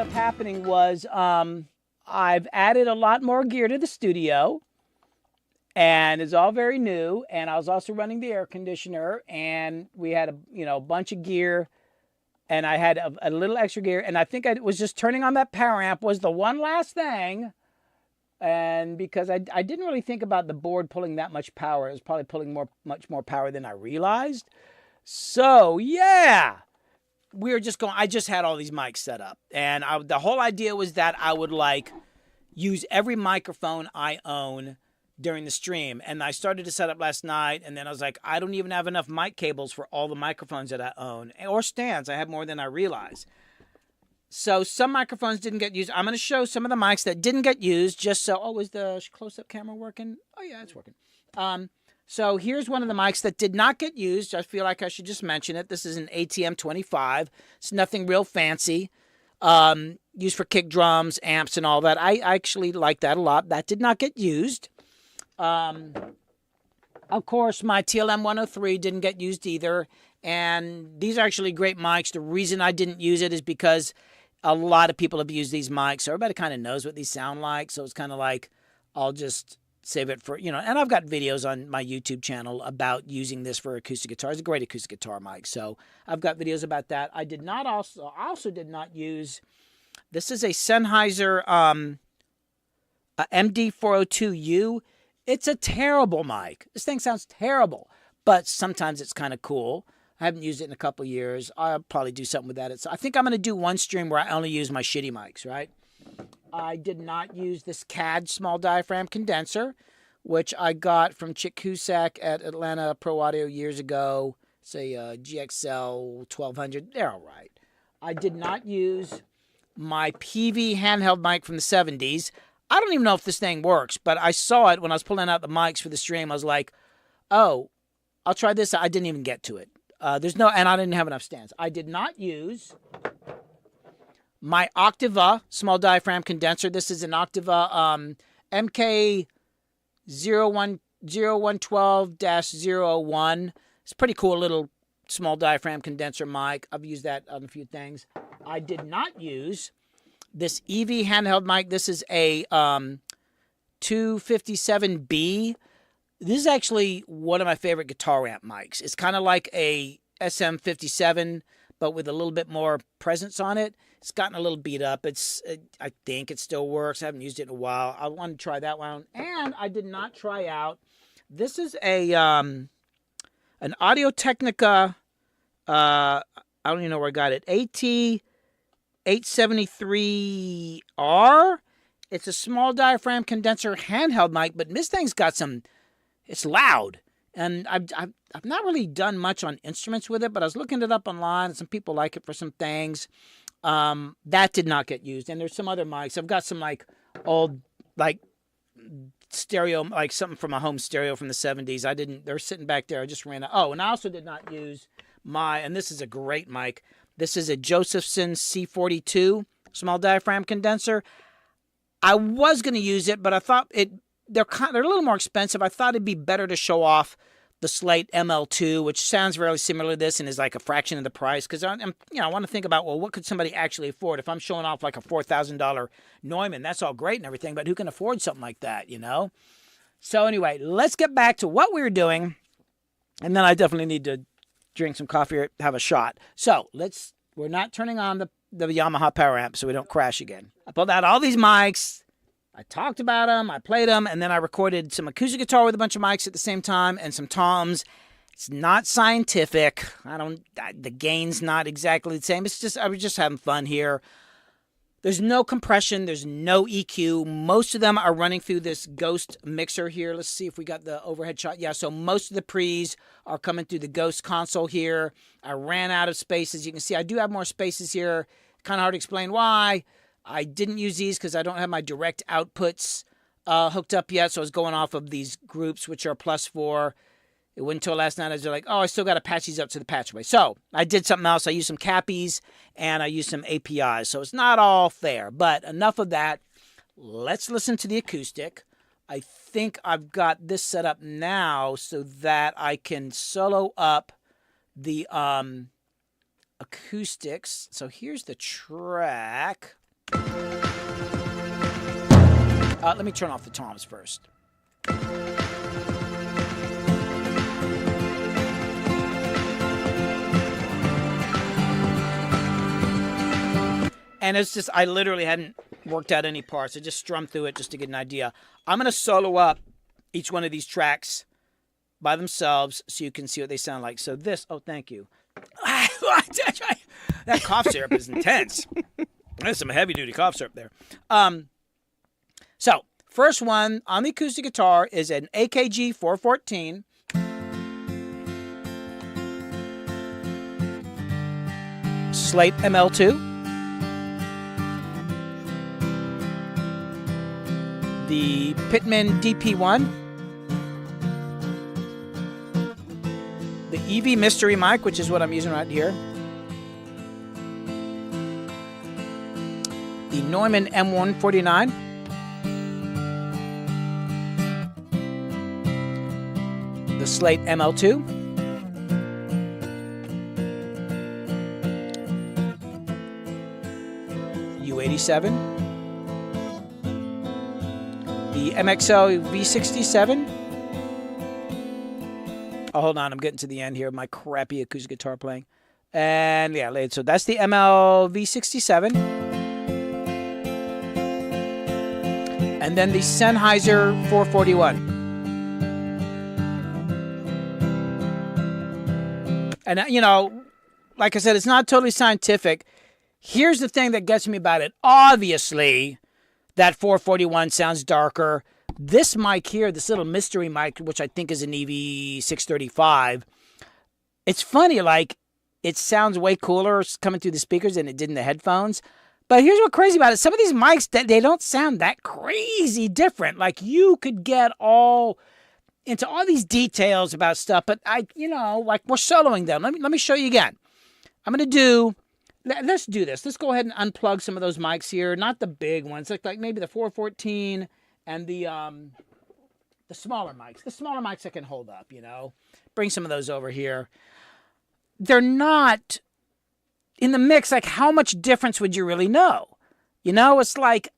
up happening was I've added a lot more gear to the studio, and it's all very new. And I was also running the air conditioner, and we had a bunch of gear, and I had a little extra gear, and I think I was just turning on that power amp was the one last thing. And because I didn't really think about the board pulling that much power, it was probably pulling much more power than I realized. So yeah, we were just going. I just had all these mics set up, and the whole idea was that I would use every microphone I own during the stream. And I started to set up last night, and then I was like, I don't even have enough mic cables for all the microphones that I own, or stands. I have more than I realize. So some microphones didn't get used. I'm going to show some of the mics that didn't get used just so... Oh, is the close-up camera working? Oh, yeah, it's working. So here's one of the mics that did not get used. I feel like I should just mention it. This is an ATM 25. It's nothing real fancy. Used for kick drums, amps, and all that. I actually like that a lot. That did not get used. Of course, my TLM 103 didn't get used either. And these are actually great mics. The reason I didn't use it is because a lot of people have used these mics. So everybody kind of knows what these sound like. So it's kind of like, I'll just save it for, and I've got videos on my YouTube channel about using this for acoustic guitar. It's a great acoustic guitar mic. So I've got videos about that. I also did not use, this is a Sennheiser a MD402U. It's a terrible mic. This thing sounds terrible, but sometimes it's kind of cool. I haven't used it in a couple years. I'll probably do something with that. I think I'm going to do one stream where I only use my shitty mics, right? I did not use this CAD small diaphragm condenser, which I got from Chick Cusack at Atlanta Pro Audio years ago. It's a GXL 1200. They're all right. I did not use my PV handheld mic from the 70s. I don't even know if this thing works, but I saw it when I was pulling out the mics for the stream. I was like, oh, I'll try this. I didn't even get to it. And I didn't have enough stands. I did not use my Octava small diaphragm condenser. This is an Octava MK0112-01. It's a pretty cool little small diaphragm condenser mic. I've used that on a few things. I did not use this EV handheld mic. This is a 257B. This is actually one of my favorite guitar amp mics. It's kind of like a SM57, but with a little bit more presence on it. It's gotten a little beat up. I think it still works. I haven't used it in a while. I wanted to try that one. And I did not try out. This is an Audio-Technica, I don't even know where I got it, AT873R. It's a small diaphragm condenser handheld mic, but this thing's got it's loud. And I've not really done much on instruments with it, but I was looking it up online, and some people like it for some things. That did not get used. And there's some other mics. I've got some old stereo, something from a home stereo from the 70s. They're sitting back there. I just ran out. Oh, and I also did not use and this is a great mic. This is a Josephson C42 small diaphragm condenser. I was going to use it, but I thought they're a little more expensive. I thought it'd be better to show off the Slate ML2, which sounds very similar to this and is like a fraction of the price. Because I want to think about, well, what could somebody actually afford? If I'm showing off like a $4,000 Neumann, that's all great and everything, but who can afford something like that, So anyway, let's get back to what we were doing. And then I definitely need to drink some coffee or have a shot. So we're not turning on the Yamaha power amp so we don't crash again. I pulled out all these mics. I talked about them, I played them, and then I recorded some acoustic guitar with a bunch of mics at the same time and some toms. It's not scientific. The gain's not exactly the same. I was just having fun here. There's no compression. There's no EQ. Most of them are running through this Ghost mixer here. Let's see if we got the overhead shot. Yeah, so most of the pre's are coming through the Ghost console here. I ran out of spaces. You can see I do have more spaces here. Kind of hard to explain why. I didn't use these because I don't have my direct outputs hooked up yet, so I was going off of these groups, which are +4. It wasn't until last night I was like, oh, I still got to patch these up to the patchway. So I did something else. I used some cappies and I used some APIs. So it's not all fair, but enough of that. Let's listen to the acoustic. I think I've got this set up now so that I can solo up the acoustics. So here's the track. Let me turn off the toms first. And it's just, I literally hadn't worked out any parts. I just strummed through it just to get an idea. I'm going to solo up each one of these tracks by themselves so you can see what they sound like. So this, oh, thank you. That cough syrup is intense. There's some heavy-duty cough syrup there. So, first one on the acoustic guitar is an AKG 414. Slate ML2. The Pitman DP1. The EV Mystery mic, which is what I'm using right here. The Neumann M149. The Slate ML2. U87. The MXL V67. Oh, hold on. I'm getting to the end here. My crappy acoustic guitar playing. And yeah, so that's the ML V67. And then the Sennheiser 441. And, you know, like I said, it's not totally scientific. Here's the thing that gets me about it. Obviously, that 441 sounds darker. This mic here, this little mystery mic, which I think is an EV635, it's funny, like, it sounds way cooler coming through the speakers than it did in the headphones. But here's what's crazy about it. Some of these mics, they don't sound that crazy different. Like, you could get all into all these details about stuff, but like, we're soloing them. Let me show you again. I'm going to do... Let's do this. Let's go ahead and unplug some of those mics here. Not the big ones, like maybe the 414 and the smaller mics. The smaller mics I can hold up, Bring some of those over here. They're not in the mix. Like, how much difference would you really know? It's like,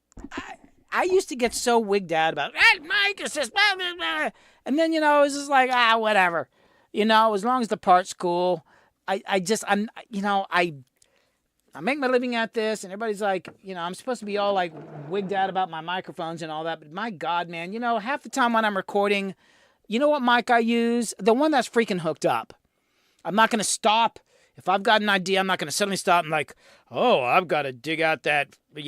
I used to get so wigged out about, that mic is just blah, blah, blah. And then, it's just like, whatever. As long as the part's cool. I make my living at this, and everybody's like, I'm supposed to be all like wigged out about my microphones and all that. But my God, man, half the time when I'm recording, you know what mic I use? The one that's freaking hooked up. I'm not going to stop. If I've got an idea, I'm not going to suddenly stop and like, oh, I've got to dig out that, my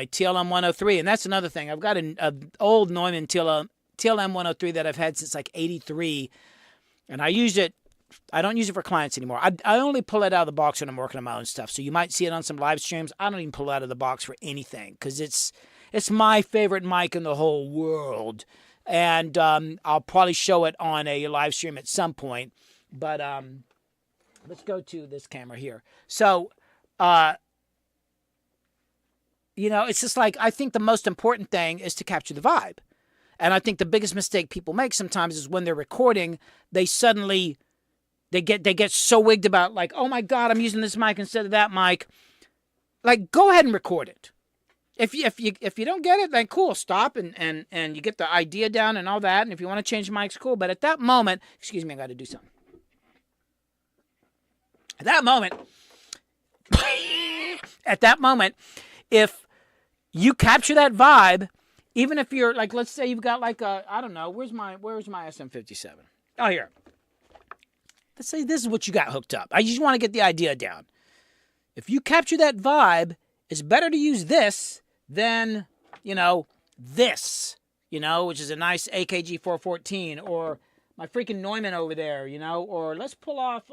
TLM 103. And that's another thing. I've got an old Neumann TLM 103 that I've had since like 83. And I used it. I don't use it for clients anymore. I only pull it out of the box when I'm working on my own stuff. So you might see it on some live streams. I don't even pull it out of the box for anything because it's my favorite mic in the whole world. And I'll probably show it on a live stream at some point. But let's go to this camera here. So, it's just like, I think the most important thing is to capture the vibe. And I think the biggest mistake people make sometimes is when they're recording, they suddenly... They get so wigged about, like, oh my God, I'm using this mic instead of that mic. Like, go ahead and record it. If you don't get it, then cool, stop and you get the idea down and all that. And if you want to change mics, cool. But at that moment, excuse me, I got to do something. At that moment, if you capture that vibe, even if you're like, let's say you've got like a, I don't know, where's my SM57? Oh, here. Let's say this is what you got hooked up. I just want to get the idea down. If you capture that vibe, it's better to use this than, this, which is a nice AKG 414, or my freaking Neumann over there, or let's pull off,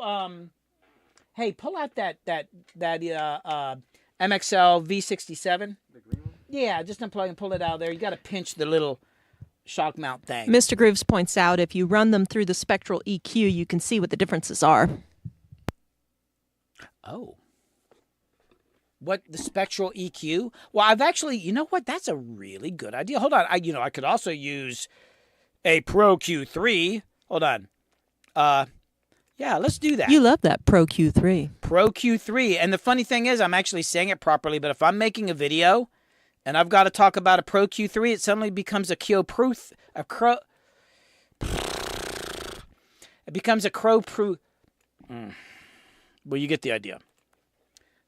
hey, pull out that MXL V67. The green one? Yeah, just unplug and pull it out of there. You got to pinch the little shock mount thing. Mr. Grooves points out if you run them through the spectral EQ, you can see what the differences are. Oh. What, the spectral EQ? Well, I've actually, you know what? That's a really good idea. Hold on. I could also use a Pro Q3. Hold on. Yeah, let's do that. You love that Pro Q3. Pro Q3. And the funny thing is, I'm actually saying it properly, but if I'm making a video and I've got to talk about a Pro Q3, it suddenly becomes a It becomes a Well, you get the idea.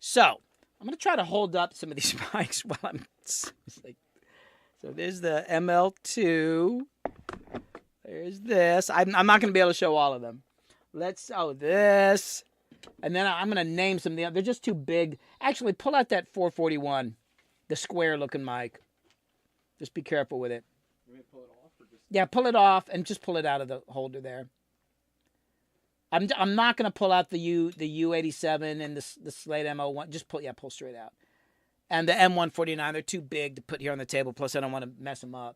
So, I'm going to try to hold up some of these mics while I'm... So there's the ML2. There's this. I'm not going to be able to show all of them. This. And then I'm going to name some of the others. They're just too big. Actually, pull out that 441. The square-looking mic. Just be careful with it. You may pull it off or just... Yeah, pull it off and just pull it out of the holder there. I'm not going to pull out the U87 and the Slate M01. Just pull straight out. And the M149, they're too big to put here on the table. Plus, I don't want to mess them up.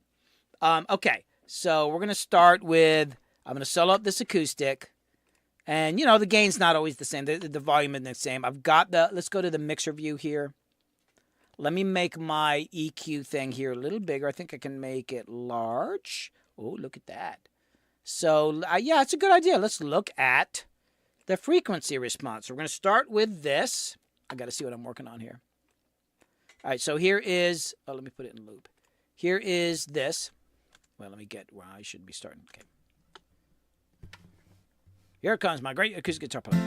Okay, so we're going to start with, I'm going to solo up this acoustic. And, you know, the gain's not always the same. The volume isn't the same. Let's go to the mixer view here. Let me make my EQ thing here a little bigger. I think I can make it large. Oh, look at that. So, yeah, it's a good idea. Let's look at the frequency response. So we're going to start with this. I got to see what I'm working on here. All right, so here is, let me put it in loop. Here is this. Well, let me get where I should be starting. Okay. Here comes my great acoustic guitar player.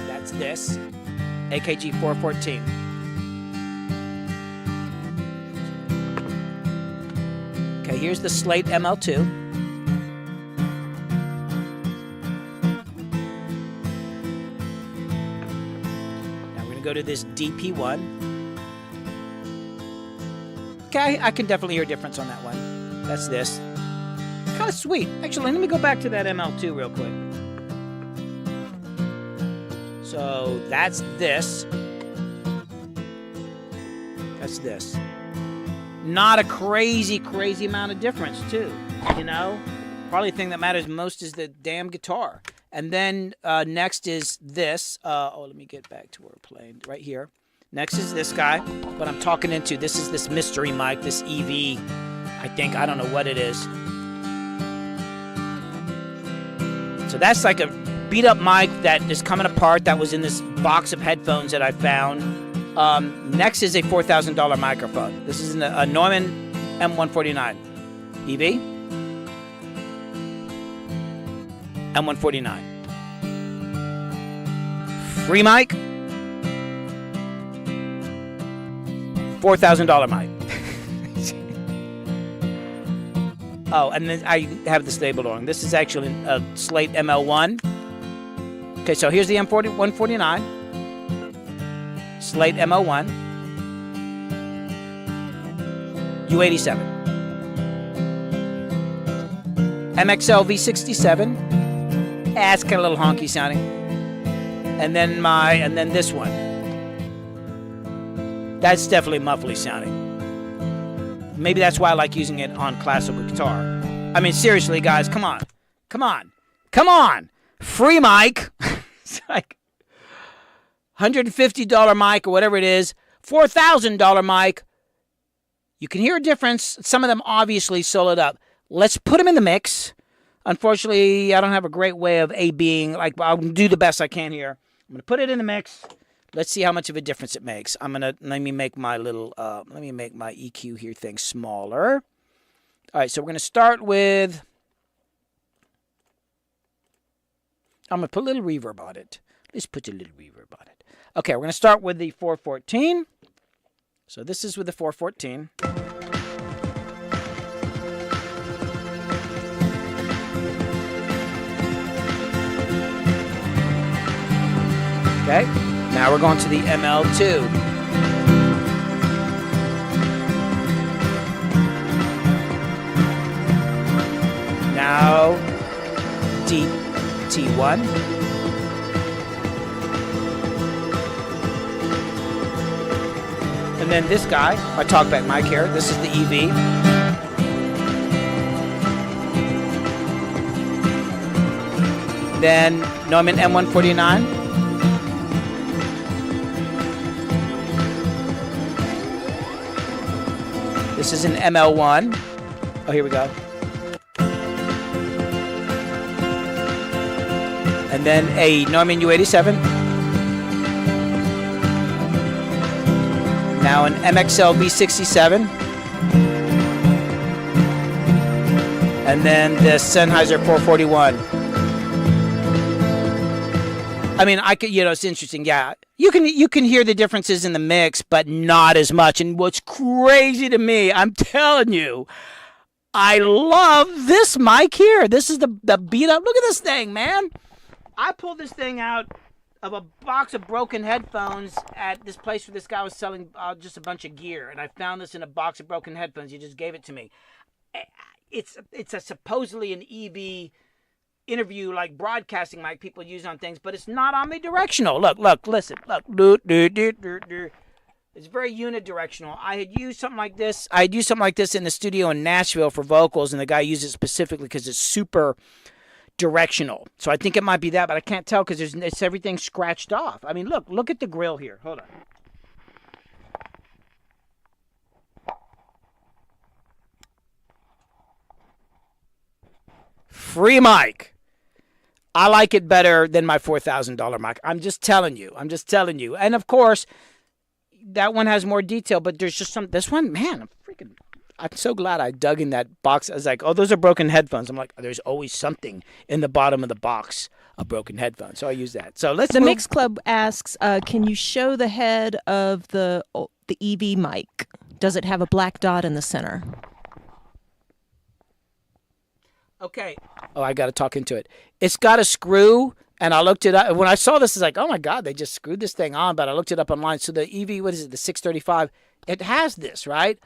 That's this, AKG 414. Okay, here's the Slate ML2. Now we're going to go to this DP1. Okay, I can definitely hear a difference on that one. That's this. Kind of sweet. Actually, let me go back to that ML2 real quick. So that's this. That's this. Not a crazy amount of difference, too. You know? Probably the thing that matters most is the damn guitar. And then next is this. Let me get back to where we're playing. Right here. Next is this guy. What I'm talking into. This is this mystery mic, this EV. I don't know what it is. So that's like a beat-up mic that is coming apart. That was in this box of headphones that I found. Next is a $4,000 microphone. This is a Neumann M149 EV. M149. Free mic. $4,000 mic. Oh, and then I have this labeled on. This is actually a Slate ML1. Okay, so here's the M149. Slate ML1. U87. MXL V67. It's kind of a little honky sounding. And then this one. That's definitely muffly sounding. Maybe that's why I like using it on classical guitar. I mean, seriously, guys, come on. Free mic. It's like $150 mic or whatever it is. $4,000 mic. You can hear a difference. Some of them obviously soloed up. Let's put them in the mix. Unfortunately, I don't have a great way of being like, I'll do the best I can here. I'm going to put it in the mix. Let's see how much of a difference it makes. Let me make my EQ here thing smaller. All right, so we're going to start with, I'm going to put a little reverb on it. Let's put a little reverb on it. Okay, we're going to start with the 414. So this is with the 414. Okay. Now we're going to the ML2. Now DT1. And then this guy, my talkback mic here, this is the EV. Then Neumann M149. This is an ML1. Oh, here we go. And then a Neumann U87. Now an MXL V67. And then the Sennheiser 441. I mean, it's interesting. Yeah, you can hear the differences in the mix, but not as much. And what's crazy to me, I'm telling you, I love this mic here. This is the beat up. Look at this thing, man. I pulled this thing out of a box of broken headphones at this place where this guy was selling just a bunch of gear, and I found this in a box of broken headphones. He just gave it to me. It's a supposedly an EV interview like broadcasting mic people use on things, but it's not omnidirectional. Look, listen, look. It's very unidirectional. I had used something like this. I had used something like this in the studio in Nashville for vocals, and the guy used it specifically because it's super directional. So I think it might be that, but I can't tell because it's everything scratched off. I mean, look at the grill here. Hold on. Free mic. I like it better than my $4,000 mic. I'm just telling you. And of course, that one has more detail, but there's just this one, man, I'm so glad I dug in that box. I was like, oh, those are broken headphones. I'm like, there's always something in the bottom of the box, a broken headphone. So I use that. So let's The Mix Club asks, can you show the head of the EV mic? Does it have a black dot in the center? Okay. Oh, I got to talk into it. It's got a screw, and I looked it up. When I saw this, it's like, oh my God, they just screwed this thing on. But I looked it up online. So the EV, what is it, the 635? It has this, right?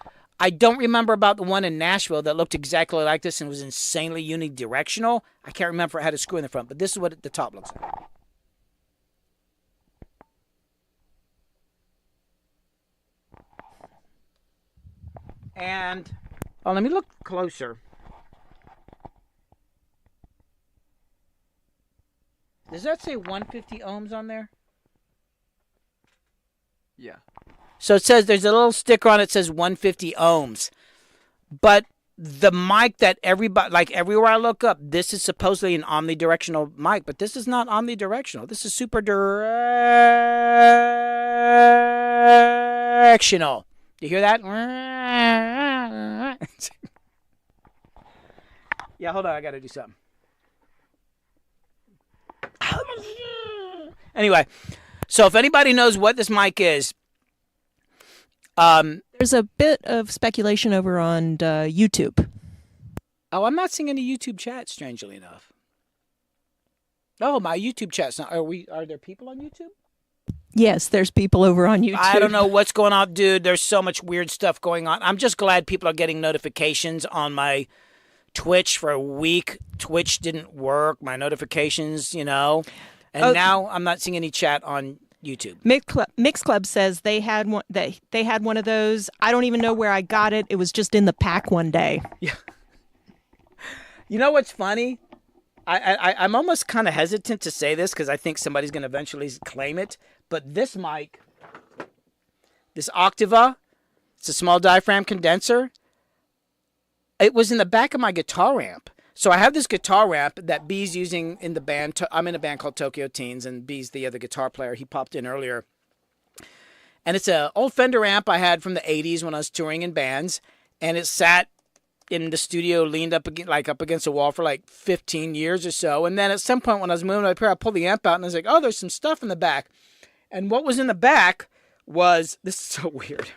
I don't remember about the one in Nashville that looked exactly like this and was insanely unidirectional. I can't remember if it had a screw in the front, but this is what the top looks like. And, oh, let me look closer. Does that say 150 ohms on there? Yeah. So it says there's a little sticker on it that says 150 ohms. But the mic that everybody, like everywhere I look up, this is supposedly an omnidirectional mic, but this is not omnidirectional. This is super directional. Do you hear that? Yeah, hold on. I got to do something. Anyway, so if anybody knows what this mic is, there's a bit of speculation over on YouTube. Oh, I'm not seeing any YouTube chat, strangely enough. Oh, my YouTube chat's not. Are there people on YouTube? Yes, there's people over on YouTube. I don't know what's going on, dude. There's so much weird stuff going on. I'm just glad people are getting notifications on my Twitch. For a week, Twitch didn't work. My notifications, And now I'm not seeing any chat on YouTube. Mix Club says they had one. They had one of those. I don't even know where I got it. It was just in the pack one day. Yeah. You know what's funny? I'm almost kind of hesitant to say this because I think somebody's going to eventually claim it. But this mic, this Octava, it's a small diaphragm condenser. It was in the back of my guitar amp. So I have this guitar amp that B's using in the band. I'm in a band called Tokyo Teens, and B's the other guitar player. He popped in earlier. And it's an old Fender amp I had from the 80s when I was touring in bands. And it sat in the studio, leaned up against a wall for like 15 years or so. And then at some point when I was moving my pair, I pulled the amp out, and I was like, oh, there's some stuff in the back. And what was in the back was, this is so weird.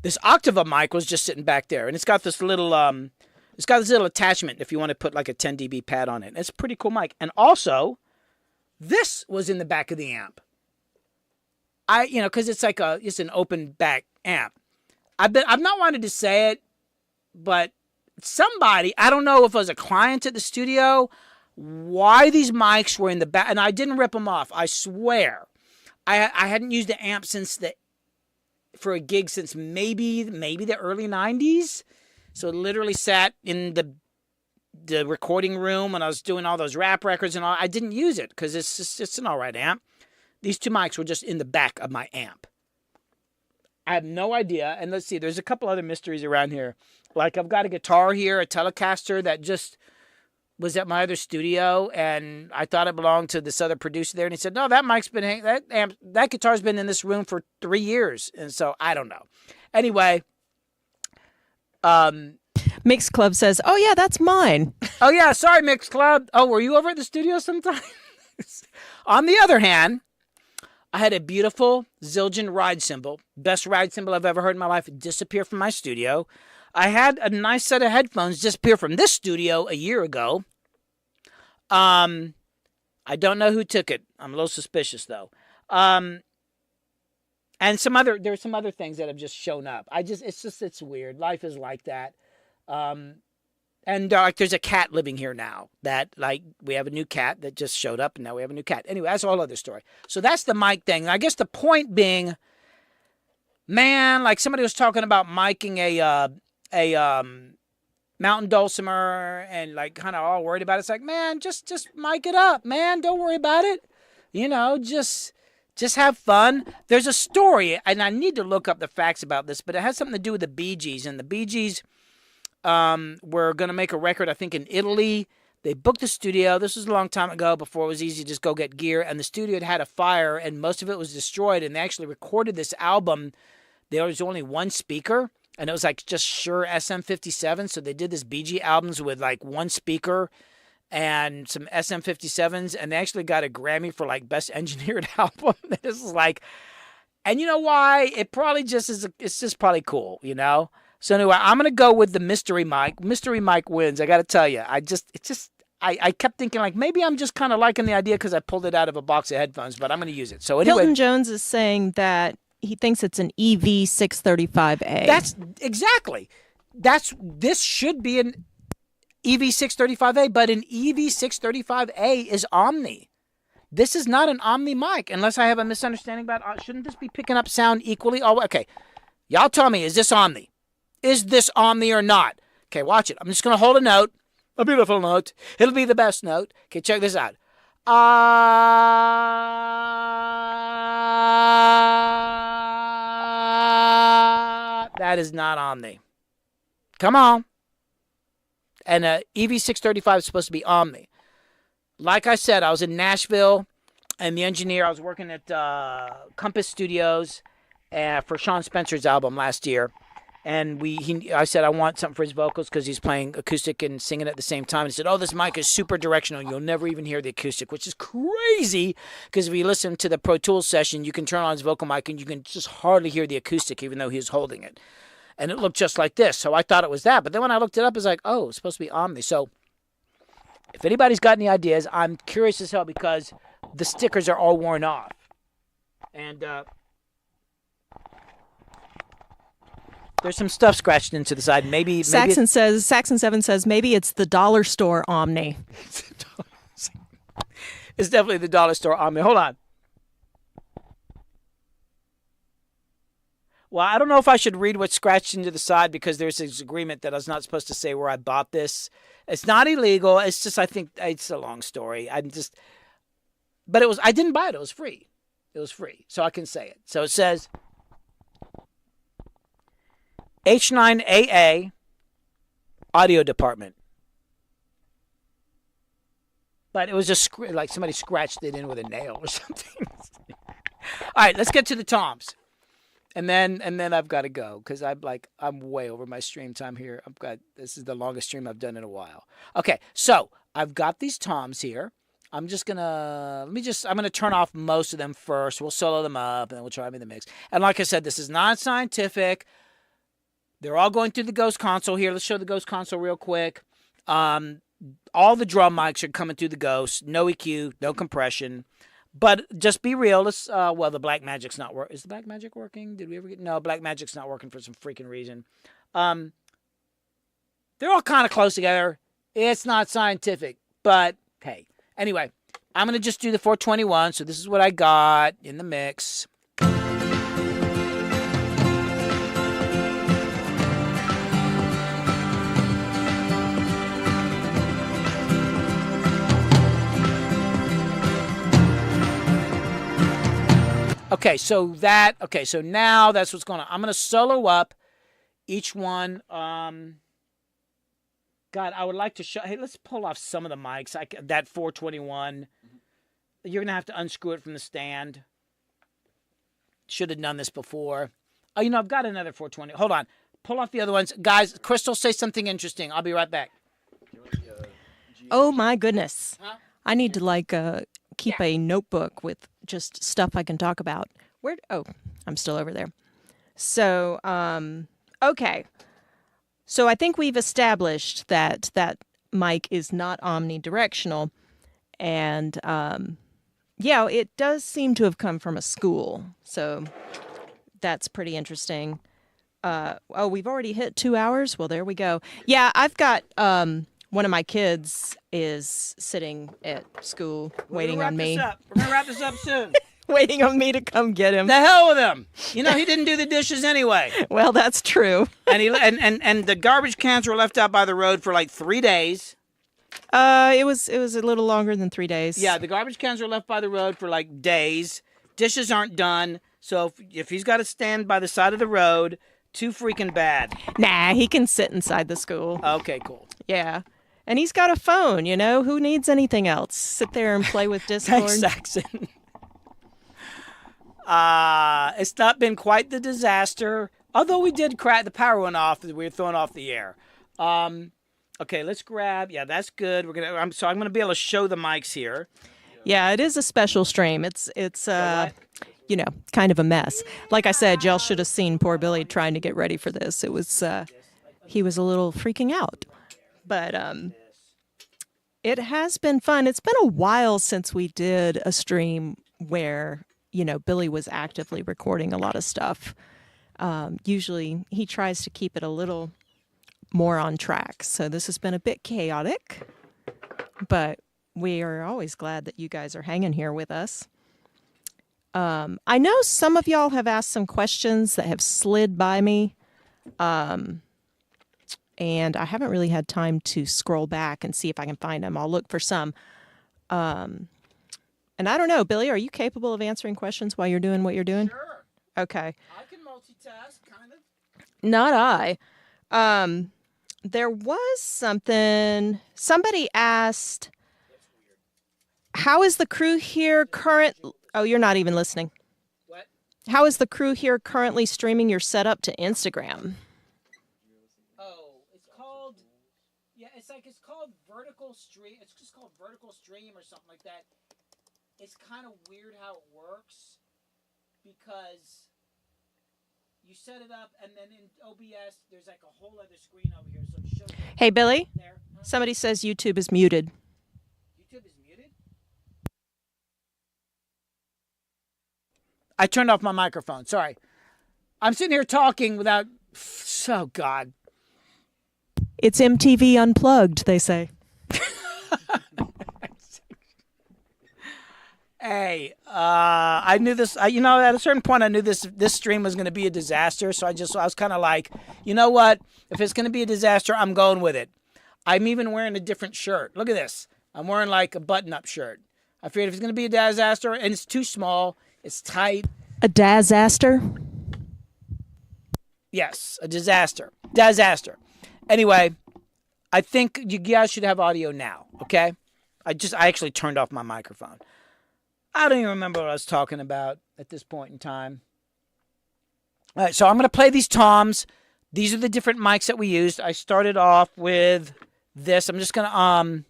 This Octava mic was just sitting back there. And it's got this little... It's got this little attachment if you want to put like a 10 dB pad on it. It's a pretty cool mic. And also, this was in the back of the amp. Because it's an open back amp. I've not wanted to say it, but somebody, I don't know if it was a client at the studio, why these mics were in the back, and I didn't rip them off. I swear, I hadn't used the amp for a gig since maybe the early 90s. So it literally sat in the recording room when I was doing all those rap records and all. I didn't use it because it's an all right amp. These two mics were just in the back of my amp. I have no idea. And let's see, there's a couple other mysteries around here. Like I've got a guitar here, a Telecaster that just was at my other studio, and I thought it belonged to this other producer there, and he said, "No, that mic's been that guitar's been in this room for 3 years," and so I don't know. Anyway, Mix Club says, "Oh yeah, that's mine." oh yeah, sorry, Mix Club. Oh, were you over at the studio sometime? On the other hand, I had a beautiful Zildjian ride cymbal, best ride cymbal I've ever heard in my life, disappear from my studio. I had a nice set of headphones disappear from this studio a year ago. I don't know who took it. I'm a little suspicious though. And there's some other things that have just shown up. It's weird. Life is like that. And like there's a cat living here now that like we have a new cat that just showed up, and now we have a new cat. Anyway, that's a whole other story. So that's the mic thing. I guess the point being, man, like somebody was talking about miking a mountain dulcimer and like kind of all worried about it. It's like, man, just mic it up, man. Don't worry about it. You know, just have fun. There's a story, and I need to look up the facts about this, but it has something to do with the Bee Gees. And the Bee Gees were going to make a record, I think, in Italy. They booked the studio. This was a long time ago before it was easy to just go get gear. And the studio had a fire, and most of it was destroyed. And they actually recorded this album. There was only one speaker, and it was like just Shure SM57. So they did this Bee Gees albums with like one speaker and some SM57s, and they actually got a Grammy for like best engineered album. This is like, and you know why? It probably just is. It's just probably cool, you know. So anyway, I'm gonna go with the mystery mic. Mystery mic wins. I got to tell you, I kept thinking like maybe I'm just kind of liking the idea because I pulled it out of a box of headphones, but I'm gonna use it. So anyway, Hilton Jones is saying that he thinks it's an EV635A. That's exactly. This should be an EV635A, but an EV635A is Omni. This is not an Omni mic, unless I have a misunderstanding about. Shouldn't this be picking up sound equally? Oh, okay. Y'all tell me, is this Omni? Is this Omni or not? Okay, watch it. I'm just gonna hold a note, a beautiful note. It'll be the best note. Okay, check this out. That is not Omni. Come on. And EV635 is supposed to be Omni. Like I said, I was in Nashville, and the engineer, I was working at Compass Studios for Sean Spencer's album last year. And I said, I want something for his vocals because he's playing acoustic and singing at the same time. And he said, oh, this mic is super directional. You'll never even hear the acoustic, which is crazy because if you listen to the Pro Tools session, you can turn on his vocal mic and you can just hardly hear the acoustic even though he was holding it. And it looked just like this. So I thought it was that. But then when I looked it up, it's like, oh, it's supposed to be Omni. So if anybody's got any ideas, I'm curious as hell because the stickers are all worn off. And there's some stuff scratched into the side. Maybe Saxon 7 says maybe it's the dollar store Omni. It's definitely the dollar store Omni. Hold on. Well, I don't know if I should read what's scratched into the side because there's this agreement that I was not supposed to say where I bought this. It's not illegal. It's just, I think it's a long story. I didn't buy it. It was free. It was free. So I can say it. So it says H9AA audio department. But it was just like somebody scratched it in with a nail or something. All right, let's get to the toms. And then I've got to go because I'm way over my stream time here. This is the longest stream I've done in a while. Okay, so I've got these toms here. I'm gonna turn off most of them first. We'll solo them up and then we'll try them in the mix. And like I said, this is not scientific. They're all going through the Ghost console here. Let's show the Ghost console real quick. All the drum mics are coming through the Ghost. No EQ, no compression. But just be real. Let's. Well, the Black Magic's not working. Is the Black Magic working? Did we ever get? No, Black Magic's not working for some freaking reason. They're all kind of close together. It's not scientific, but hey. Anyway, I'm gonna just do the 421. So this is what I got in the mix. Okay, so now that's what's going on. I'm going to solo up each one. God, I would like to show. Hey, let's pull off some of the mics. That 421. You're gonna have to unscrew it from the stand. Should have done this before. Oh, I've got another 420. Hold on. Pull off the other ones, guys. Crystal, say something interesting. I'll be right back. Oh my goodness. Huh? I need to keep a notebook with just stuff I can talk about. I'm still over there. So, okay. So I think we've established that mic is not omnidirectional, and it does seem to have come from a school. So that's pretty interesting. We've already hit 2 hours. Well, there we go. Yeah, I've got one of my kids is sitting at school waiting on me. We're gonna wrap this up soon. Waiting on me to come get him. The hell with him. He didn't do the dishes anyway. Well, that's true. And and the garbage cans were left out by the road for like 3 days. It was a little longer than 3 days. Yeah, the garbage cans were left by the road for like days. Dishes aren't done. So if he's got to stand by the side of the road, too freaking bad. Nah, he can sit inside the school. Okay, cool. Yeah. And he's got a phone, Who needs anything else? Sit there and play with Discord. Thanks, Saxon. It's not been quite the disaster. Although we did crack, the power went off. We were thrown off the air. Okay, let's grab. Yeah, that's good. I'm gonna be able to show the mics here. Yeah, it is a special stream. It's kind of a mess. Like I said, y'all should have seen poor Billy trying to get ready for this. It was he was a little freaking out. But it has been fun. It's been a while since we did a stream where, Billy was actively recording a lot of stuff. Usually he tries to keep it a little more on track. So this has been a bit chaotic, but we are always glad that you guys are hanging here with us. I know some of y'all have asked some questions that have slid by me. And I haven't really had time to scroll back and see if I can find them. I'll look for some. And I don't know, Billy, are you capable of answering questions while you're doing what you're doing? Sure. Okay. I can multitask, kind of. Not I. There was something. Somebody asked, how is the crew here Oh, you're not even listening. What? How is the crew here currently streaming your setup to Instagram? It's called vertical stream. It's just called vertical stream or something like that. It's kind of weird how it works because you set it up and then in OBS there's like a whole other screen over here, so it shows. Hey, Billy. There. Huh? Somebody says YouTube is muted. YouTube is muted? I turned off my microphone. Sorry. I'm sitting here talking without. Oh God. It's MTV Unplugged, they say. Hey, I knew this. At a certain point, I knew this stream was going to be a disaster. So I was kind of like, you know what? If it's going to be a disaster, I'm going with it. I'm even wearing a different shirt. Look at this. I'm wearing like a button-up shirt. I figured if it's going to be a disaster, and it's too small, it's tight. A disaster? Yes, a disaster. Disaster. Anyway, I think you guys should have audio now, okay? I actually turned off my microphone. I don't even remember what I was talking about at this point in time. All right, so I'm going to play these toms. These are the different mics that we used. I started off with this. I'm just going to,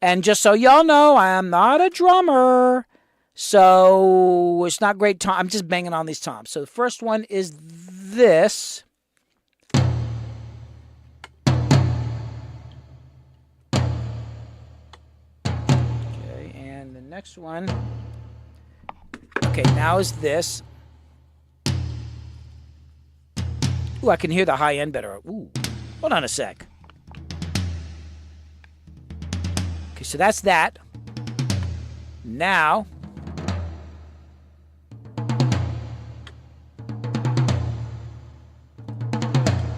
and just so y'all know, I am not a drummer, so it's not great tom. I'm just banging on these toms. So the first one is this. Next one. Okay, now is this. Ooh, I can hear the high end better. Ooh, hold on a sec. Okay, so that's that. Now,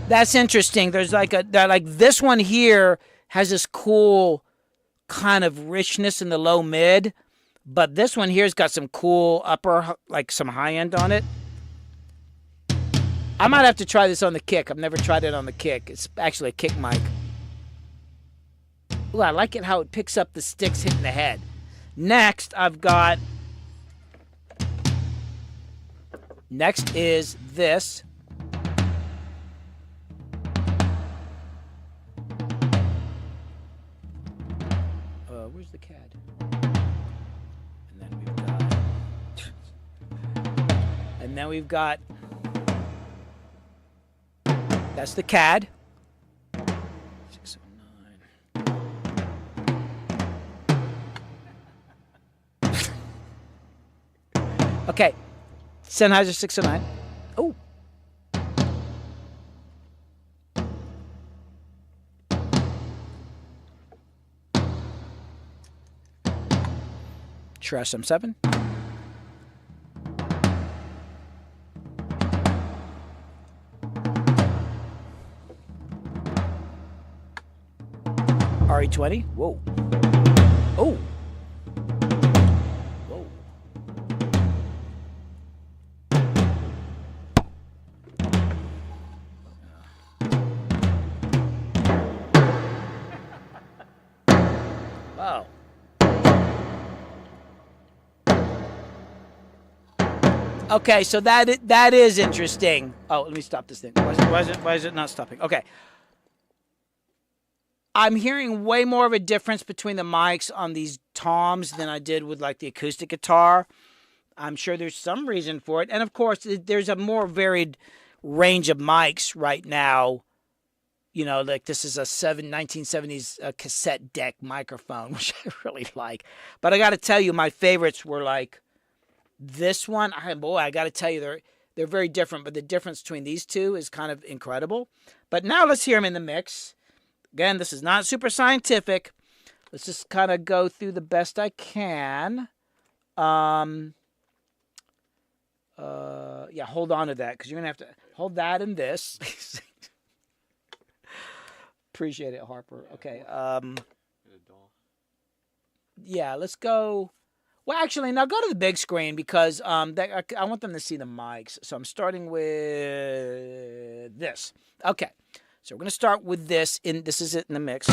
that's interesting. There's like this one here has this cool kind of richness in the low mid, but this one here's got some cool upper, like some high end on it. I might have to try this on the kick. I've never tried it on the kick. It's actually a kick mic. Ooh, I like it how it picks up the sticks hitting the head. Next, I've got... Next is this. Where's the CAD? And then we've got... And then we've got... That's the CAD. 609. Okay. Sennheiser 609. Oh. Shure SM7. RE20. Whoa. Oh. Whoa. Wow. Okay, so that is interesting. Oh, let me stop this thing. Why is it not stopping? Okay. I'm hearing way more of a difference between the mics on these toms than I did with like the acoustic guitar. I'm sure there's some reason for it. And of course, there's a more varied range of mics right now. You know, like this is a 1970s cassette deck microphone, which I really like. But I got to tell you, my favorites were like this one. I got to tell you, they're very different. But the difference between these two is kind of incredible. But now let's hear them in the mix. Again, this is not super scientific. Let's just kind of go through the best I can. Yeah, hold on to that because you're going to have to hold that and this. Appreciate it, Harper. Okay. Yeah, let's go. Well, actually, now go to the big screen because I want them to see the mics. So I'm starting with this. Okay. So we're going to start with this. This is it in the mix.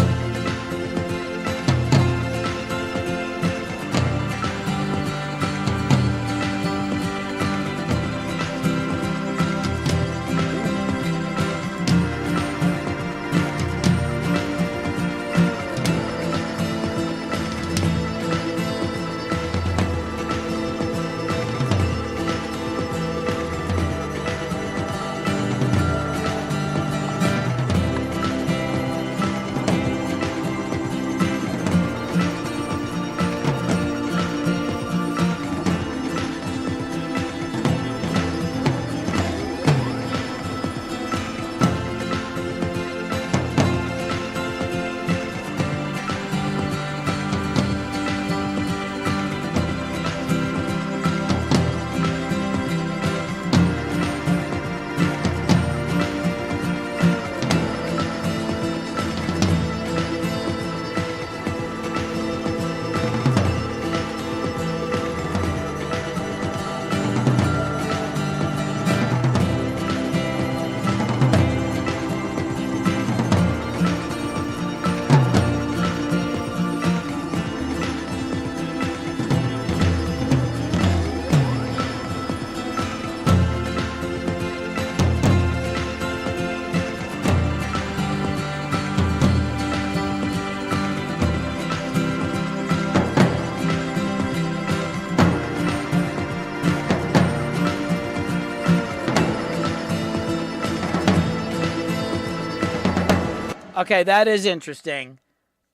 Okay, that is interesting.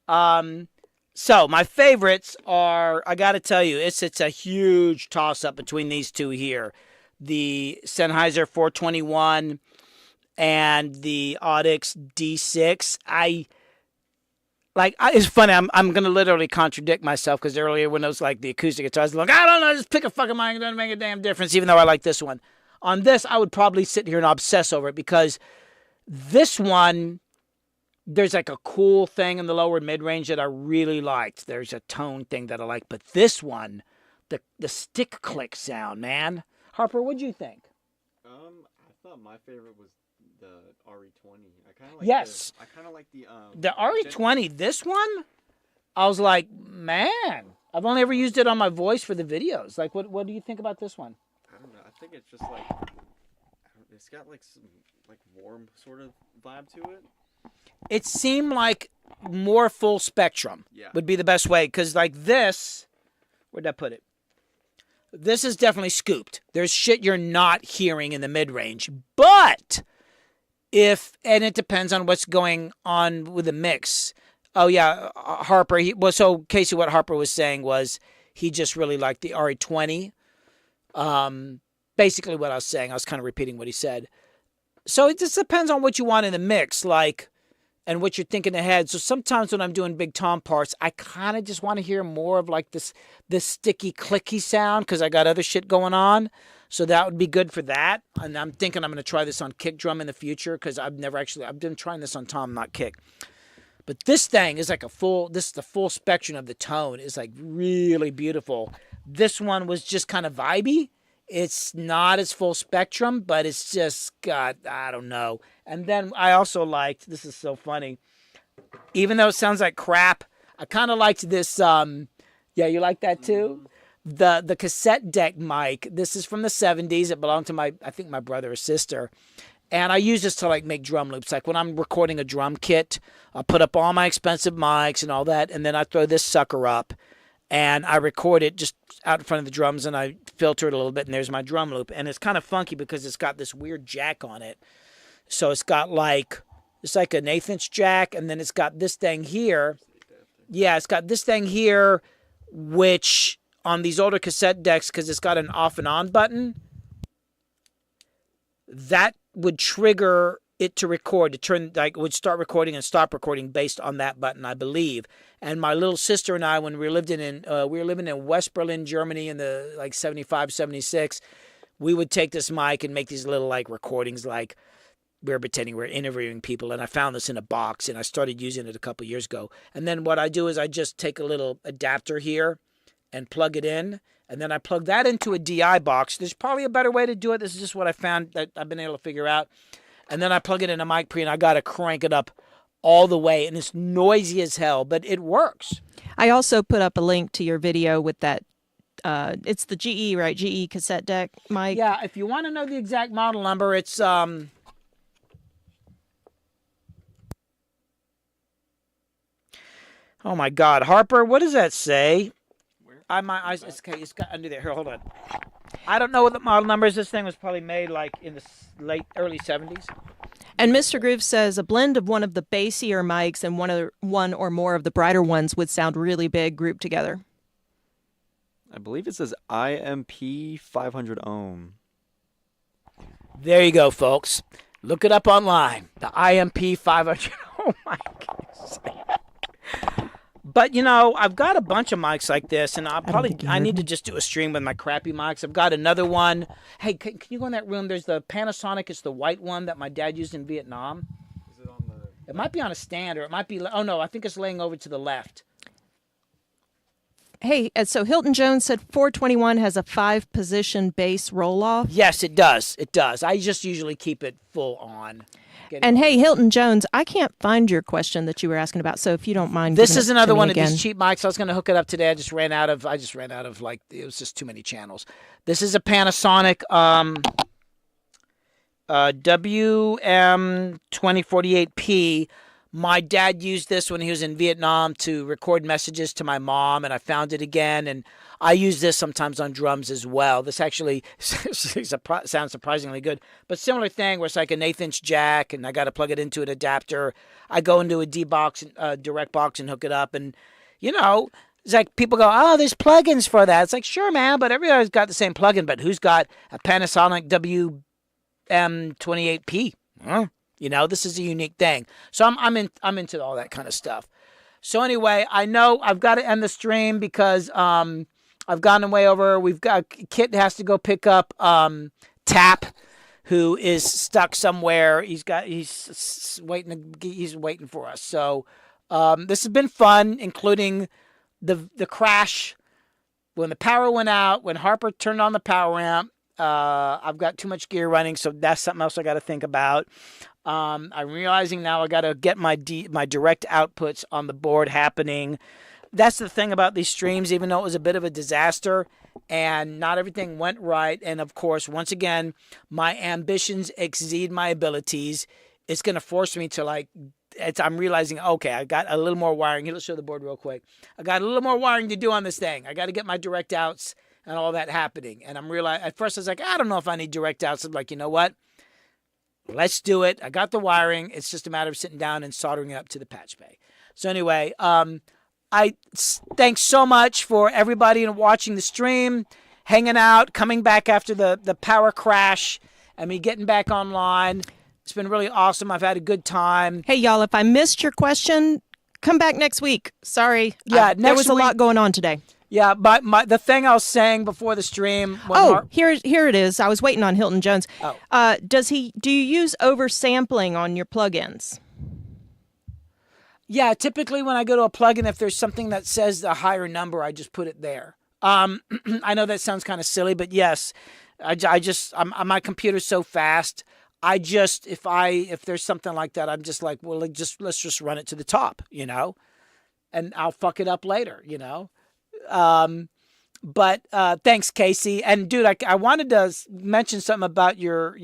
So my favorites are, I got to tell you, it's a huge toss-up between these two here. The Sennheiser 421 and the Audix D6. It's funny, I'm going to literally contradict myself because earlier when it was like the acoustic guitars, like, I don't know, just pick a fucking mic, it doesn't make a damn difference, even though I like this one. On this, I would probably sit here and obsess over it because this one, there's like a cool thing in the lower mid-range that I really liked. There's a tone thing that I like. But this one, the stick click sound, man. Harper, what'd you think? I thought my favorite was the RE20. I kind of like Yes. I kind of like the RE20. This one, I was like, man, I've only ever used it on my voice for the videos. Like, what do you think about this one? I don't know. I think it's just like it's got like some like warm sort of vibe to it. It seemed like more full spectrum. Yeah. Would be the best way, because like this, where'd I put it? This is definitely scooped. There's shit you're not hearing in the mid-range. But and it depends on what's going on with the mix. Oh, yeah, Harper. So Casey, what Harper was saying was he just really liked the RE20. Basically what I was saying, I was kind of repeating what he said. So it just depends on what you want in the mix, like, and what you're thinking ahead. So sometimes when I'm doing big tom parts, I kind of just want to hear more of like this sticky, clicky sound because I got other shit going on. So that would be good for that. And I'm thinking I'm going to try this on kick drum in the future because I've been trying this on tom, not kick. But this thing is like the full spectrum of the tone is like really beautiful. This one was just kind of vibey. It's not as full spectrum, but it's just got, I don't know. And then I also liked, this is so funny, even though it sounds like crap, I kind of liked this, yeah, you like that too? The cassette deck mic. This is from the 70s. It belonged to I think my brother or sister. And I use this to like make drum loops. Like when I'm recording a drum kit, I'll put up all my expensive mics and all that, and then I throw this sucker up. And I record it just out in front of the drums, and I filter it a little bit, and there's my drum loop. And it's kind of funky because it's got this weird jack on it. So it's got like, it's like an 1/8 inch jack, and then it's got this thing here. Yeah, it's got this thing here, which on these older cassette decks, because it's got an off and on button, that would trigger it to record, to turn, like, would start recording and stop recording based on that button, I believe. And my little sister and I, when we were living in West Berlin, Germany in the like 75, 76, we would take this mic and make these little like recordings, like we were pretending we were interviewing people. And I found this in a box and I started using it a couple years ago. And then what I do is I just take a little adapter here and plug it in. And then I plug that into a DI box. There's probably a better way to do it. This is just what I found that I've been able to figure out. And then I plug it in a mic pre, and I got to crank it up all the way. And it's noisy as hell, but it works. I also put up a link to your video with that. It's the GE, right? GE cassette deck mic. Yeah, if you want to know the exact model number, it's... Oh, my God. Harper, what does that say? It's got under there. Here, hold on. I don't know what the model number is. This thing was probably made like in the early 70s. And Mr. Groove says a blend of one of the bassier mics and one or more of the brighter ones would sound really big grouped together. I believe it says IMP 500 ohm. There you go, folks. Look it up online. The IMP 500 ohm mic. But, you know, I've got a bunch of mics like this, and I need to just do a stream with my crappy mics. I've got another one. Hey, can you go in that room? There's the Panasonic. It's the white one that my dad used in Vietnam. Is it on the... It might be on a stand, or it might be... Oh, no, I think it's laying over to the left. Hey, so Hilton Jones said 421 has a 5-position bass roll-off. Yes, it does. It does. I just usually keep it full on. And hey, Hilton Jones, I can't find your question that you were asking about, so if you don't mind, this is another one again. of these cheap mics. I was going to hook it up today. I just ran out of like, it was just too many channels. This is a Panasonic WM2048P. My dad used this when he was in Vietnam to record messages to my mom, and I found it again, and I use this sometimes on drums as well. This actually sounds surprisingly good, but similar thing where it's like an 1/8 inch jack, and I got to plug it into an adapter. I go into a D-box, direct box, and hook it up, and you know, it's like people go, "Oh, there's plugins for that." It's like, sure, man, but everybody's got the same plugin. But who's got a Panasonic WM28P? Huh? You know, this is a unique thing. So I'm into all that kind of stuff. So anyway, I know I've got to end the stream because I've gotten way over. We've got Kit has to go pick up Tap, who is stuck somewhere. He's waiting for us. So this has been fun, including the crash when the power went out, when Harper turned on the power amp. I've got too much gear running, so that's something else I got to think about. I'm realizing now I got to get my direct outputs on the board happening. That's the thing about these streams, even though it was a bit of a disaster and not everything went right. And of course, once again, my ambitions exceed my abilities. It's going to force me to I'm realizing, okay, I got a little more wiring. Here, let's show the board real quick. I got a little more wiring to do on this thing. I got to get my direct outs and all that happening. And I'm realizing, at first I was like, I don't know if I need direct outs. I'm like, you know what? Let's do it. I got the wiring. It's just a matter of sitting down and soldering it up to the patch bay. So anyway, thanks so much for everybody watching the stream, hanging out, coming back after the power crash, and me getting back online. It's been really awesome. I've had a good time. Hey, y'all, if I missed your question, come back next week. Sorry. Yeah, there was a lot going on today. Yeah, but the thing I was saying before the stream. Here it is. I was waiting on Hilton Jones. Oh. Do you use oversampling on your plugins? Yeah, typically when I go to a plugin, if there's something that says a higher number, I just put it there. I know that sounds kind of silly, but yes, my computer's so fast. If there's something like that, I'm just like, well, let's just run it to the top, and I'll fuck it up later, But thanks, Casey. And dude, I wanted to mention something about your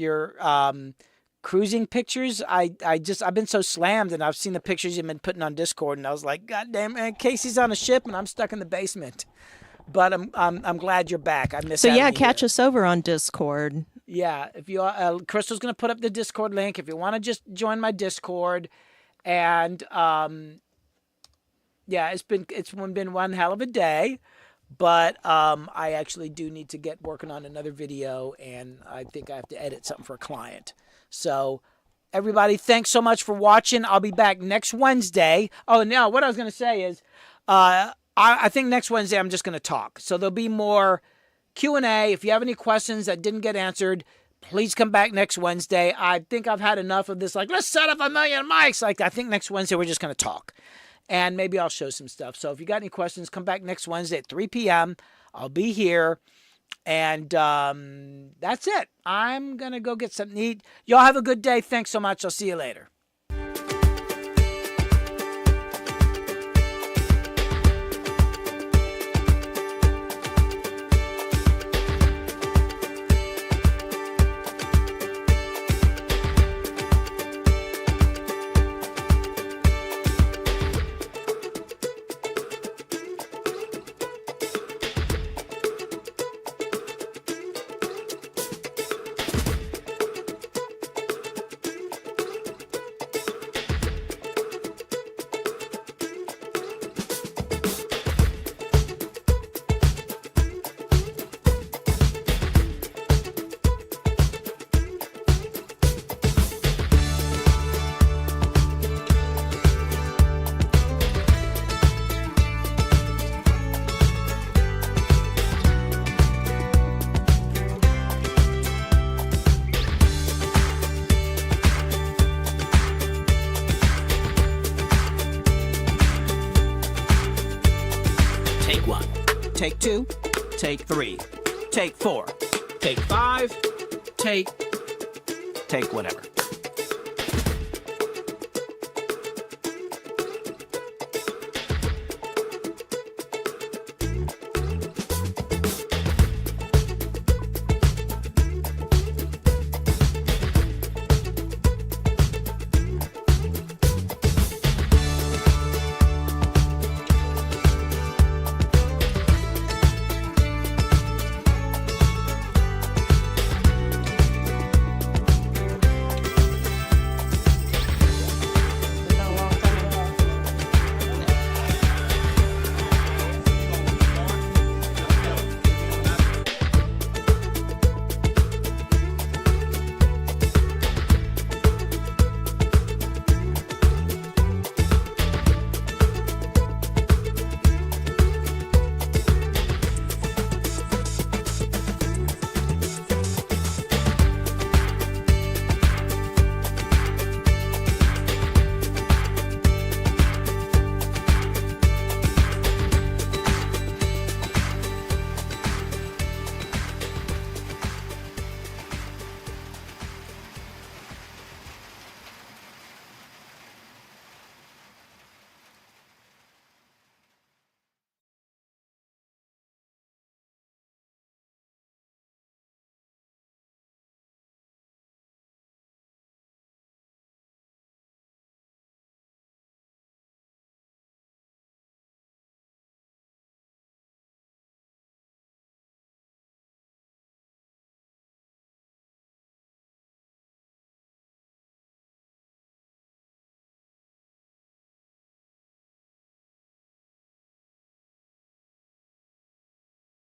cruising pictures. I've been so slammed, and I've seen the pictures you've been putting on Discord, and I was like, God damn, man, Casey's on a ship and I'm stuck in the basement. But I'm glad you're back. I miss. So yeah, catch us over on Discord. Yeah, if you Crystal's gonna put up the Discord link if you want to just join my Discord, and yeah, it's been one hell of a day, but I actually do need to get working on another video, and I think I have to edit something for a client. So everybody, thanks so much for watching. I'll be back next Wednesday. Oh, no, what I was gonna say is, I think next Wednesday I'm just gonna talk. So there'll be more Q&A. If you have any questions that didn't get answered, please come back next Wednesday. I think I've had enough of this, let's set up 1 million mics. I think next Wednesday we're just going to talk. And maybe I'll show some stuff. So if you got any questions, come back next Wednesday at 3 p.m. I'll be here. And that's it. I'm going to go get something to eat. Y'all have a good day. Thanks so much. I'll see you later. Take 2, take 3, take 4, take 5, take whatever.